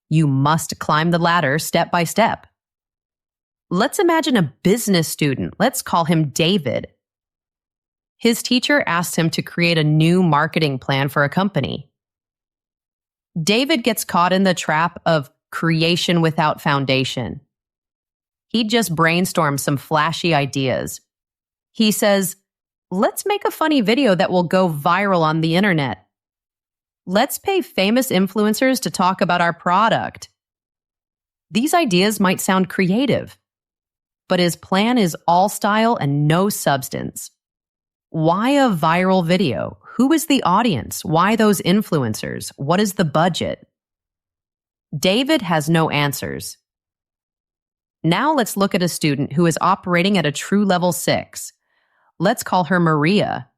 You must climb the ladder step by step. Let's imagine a business student. Let's call him David. His teacher asked him to create a new marketing plan for a company. David gets caught in the trap of creation without foundation. He just brainstorms some flashy ideas. He says, let's make a funny video that will go viral on the internet. Let's pay famous influencers to talk about our product. These ideas might sound creative, but his plan is all style and no substance. Why a viral video? Who is the audience? Why those influencers? What is the budget? David has no answers. Now let's look at a student who is operating at a true level 6. Let's call her Maria.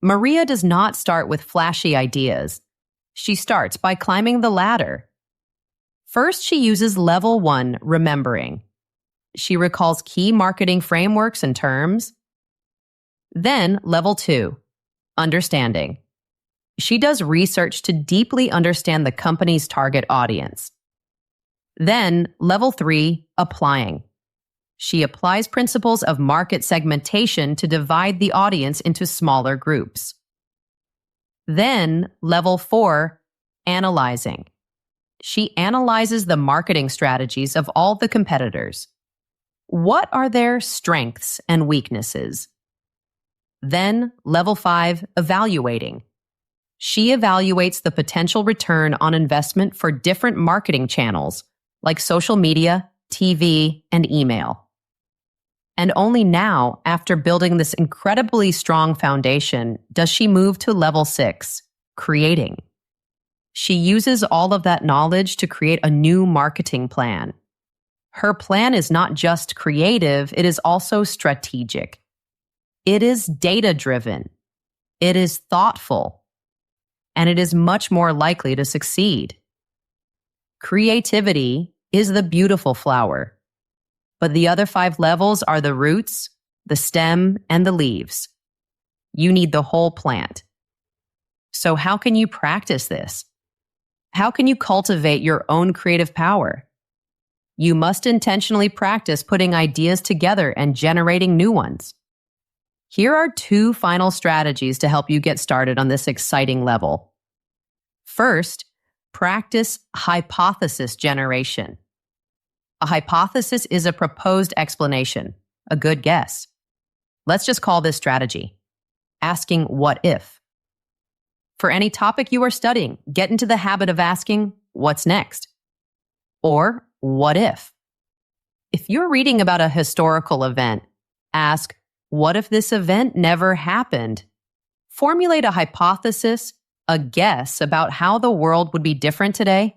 Maria does not start with flashy ideas. She starts by climbing the ladder. First, she uses level 1, remembering. She recalls key marketing frameworks and terms. Then, level 2, understanding. She does research to deeply understand the company's target audience. Then, level 3, applying. She applies principles of market segmentation to divide the audience into smaller groups. Then, level 4, analyzing. She analyzes the marketing strategies of all the competitors. What are their strengths and weaknesses? Then, level 5, evaluating. She evaluates the potential return on investment for different marketing channels like social media, TV, and email. And only now, after building this incredibly strong foundation, does she move to level 6, creating. She uses all of that knowledge to create a new marketing plan. Her plan is not just creative, it is also strategic. It is data-driven. It is thoughtful. And it is much more likely to succeed. Creativity is the beautiful flower. But the other 5 levels are the roots, the stem, and the leaves. You need the whole plant. So how can you practice this? How can you cultivate your own creative power? You must intentionally practice putting ideas together and generating new ones. Here are 2 final strategies to help you get started on this exciting level. First, practice hypothesis generation. A hypothesis is a proposed explanation, a good guess. Let's just call this strategy. Asking what if. For any topic you are studying, get into the habit of asking, what's next? Or, what if? If you're reading about a historical event, ask, what if this event never happened? Formulate a hypothesis, a guess about how the world would be different today.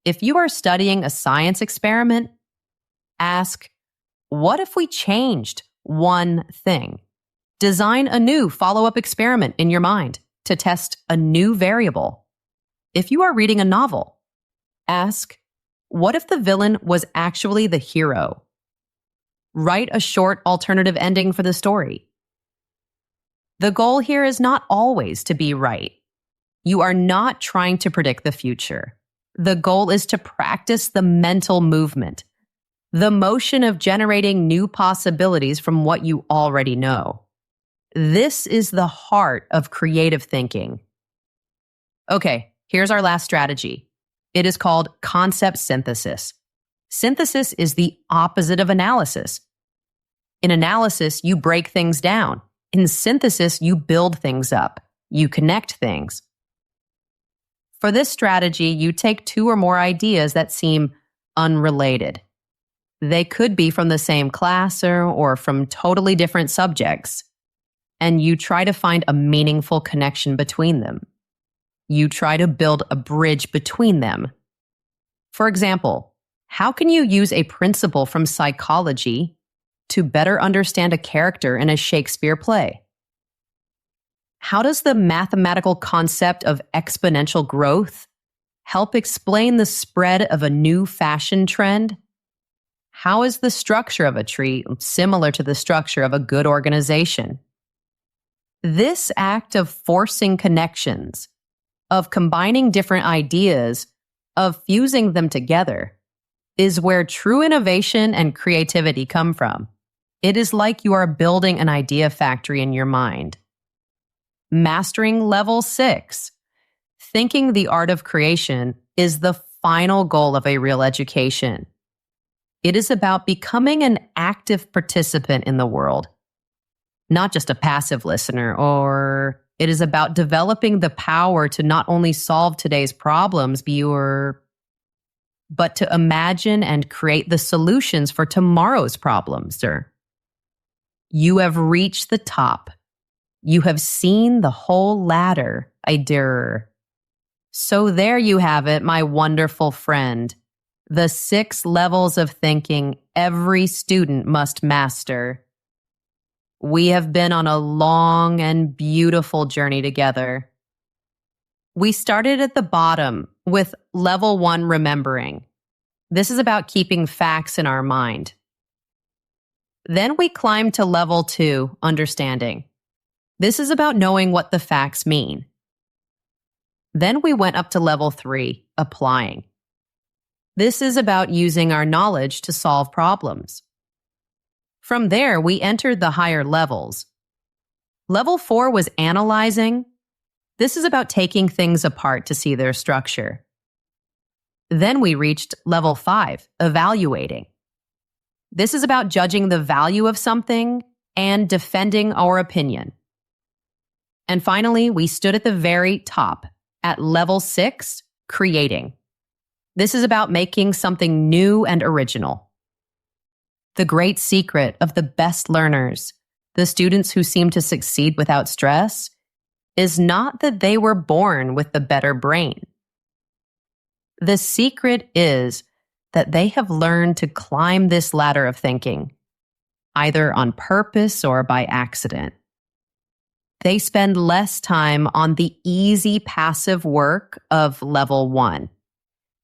If you are studying a science experiment, ask, what if we changed one thing? Design a new follow-up experiment in your mind to test a new variable. If you are reading a novel, ask, what if the villain was actually the hero? Write a short alternative ending for the story. The goal here is not always to be right. You are not trying to predict the future. The goal is to practice the mental movement, the motion of generating new possibilities from what you already know. This is the heart of creative thinking. Okay, here's our last strategy. It is called concept synthesis. Synthesis is the opposite of analysis. In analysis, you break things down. In synthesis, you build things up. You connect things. For this strategy, you take 2 or more ideas that seem unrelated. They could be from the same class or from totally different subjects. And you try to find a meaningful connection between them. You try to build a bridge between them. For example, how can you use a principle from psychology to better understand a character in a Shakespeare play? How does the mathematical concept of exponential growth help explain the spread of a new fashion trend? How is the structure of a tree similar to the structure of a good organization? This act of forcing connections, of combining different ideas, of fusing them together, is where true innovation and creativity come from. It is like you are building an idea factory in your mind. Mastering level 6. Thinking the art of creation is the final goal of a real education. It is about becoming an active participant in the world, not just a passive listener, or it is about developing the power to not only solve today's problems, but to imagine and create the solutions for tomorrow's problems, sir. You have reached the top. You have seen the whole ladder, I dare. So there you have it, my wonderful friend. The 6 levels of thinking every student must master. We have been on a long and beautiful journey together. We started at the bottom with level 1 remembering. This is about keeping facts in our mind. Then we climb to level 2, understanding. This is about knowing what the facts mean. Then we went up to level 3, applying. This is about using our knowledge to solve problems. From there, we entered the higher levels. Level 4 was analyzing. This is about taking things apart to see their structure. Then we reached level 5, evaluating. This is about judging the value of something and defending our opinion. And finally, we stood at the very top, at level 6, creating. This is about making something new and original. The great secret of the best learners, the students who seem to succeed without stress, is not that they were born with the better brain. The secret is that they have learned to climb this ladder of thinking, either on purpose or by accident. They spend less time on the easy passive work of level 1,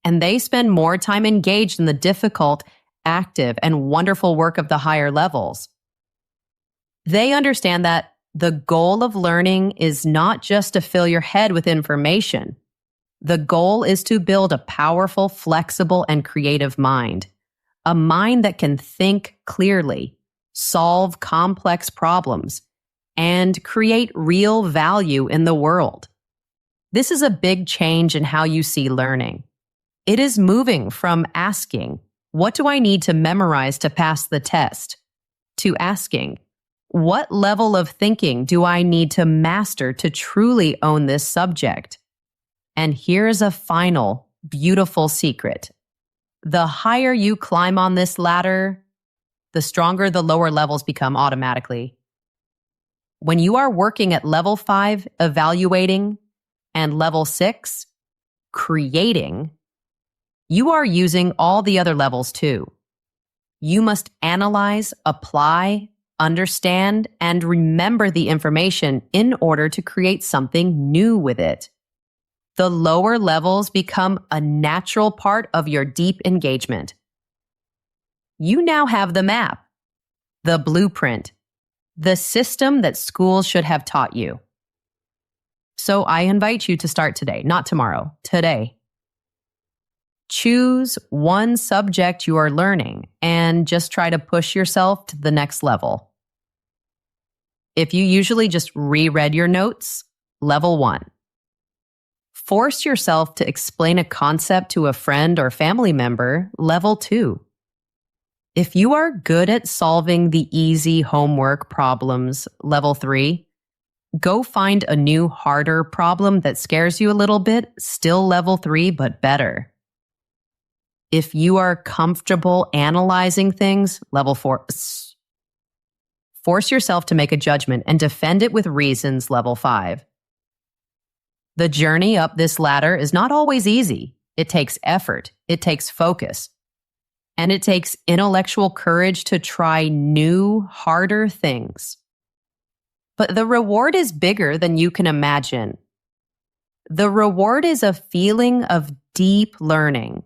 and they spend more time engaged in the difficult, active, and wonderful work of the higher levels. They understand that the goal of learning is not just to fill your head with information. The goal is to build a powerful, flexible, and creative mind. A mind that can think clearly, solve complex problems, and create real value in the world. This is a big change in how you see learning. It is moving from asking, "What do I need to memorize to pass the test?" to asking, "What level of thinking do I need to master to truly own this subject?" And here's a final, beautiful secret. The higher you climb on this ladder, the stronger the lower levels become automatically. When you are working at level 5, evaluating, and level 6, creating, you are using all the other levels too. You must analyze, apply, understand, and remember the information in order to create something new with it. The lower levels become a natural part of your deep engagement. You now have the map, the blueprint, the system that schools should have taught you. So I invite you to start today, not tomorrow, today. Choose one subject you are learning and just try to push yourself to the next level. If you usually just reread your notes, level 1. Force yourself to explain a concept to a friend or family member, level 2. If you are good at solving the easy homework problems, level 3, go find a new, harder problem that scares you a little bit, still level 3, but better. If you are comfortable analyzing things, level 4. Force yourself to make a judgment and defend it with reasons, level 5. The journey up this ladder is not always easy. It takes effort, it takes focus, and it takes intellectual courage to try new, harder things. But the reward is bigger than you can imagine. The reward is a feeling of deep learning,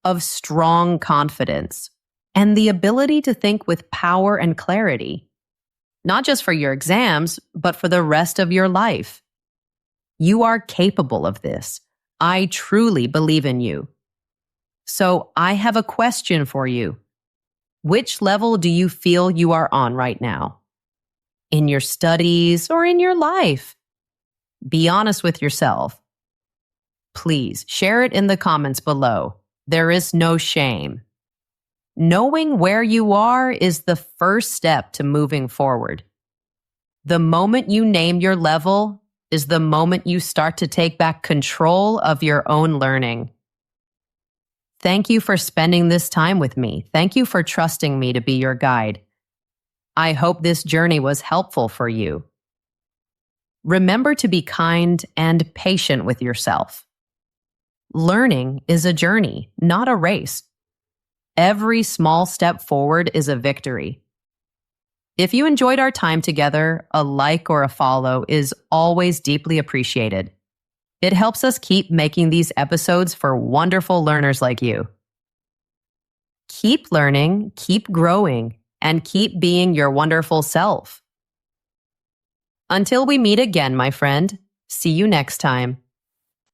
of strong confidence, and the ability to think with power and clarity, not just for your exams, but for the rest of your life. You are capable of this. I truly believe in you. So I have a question for you. Which level do you feel you are on right now? In your studies or in your life? Be honest with yourself. Please share it in the comments below. There is no shame. Knowing where you are is the first step to moving forward. The moment you name your level is the moment you start to take back control of your own learning. Thank you for spending this time with me. Thank you for trusting me to be your guide. I hope this journey was helpful for you. Remember to be kind and patient with yourself. Learning is a journey, not a race. Every small step forward is a victory. If you enjoyed our time together, a like or a follow is always deeply appreciated. It helps us keep making these episodes for wonderful learners like you. Keep learning, keep growing, and keep being your wonderful self. Until we meet again, my friend, see you next time.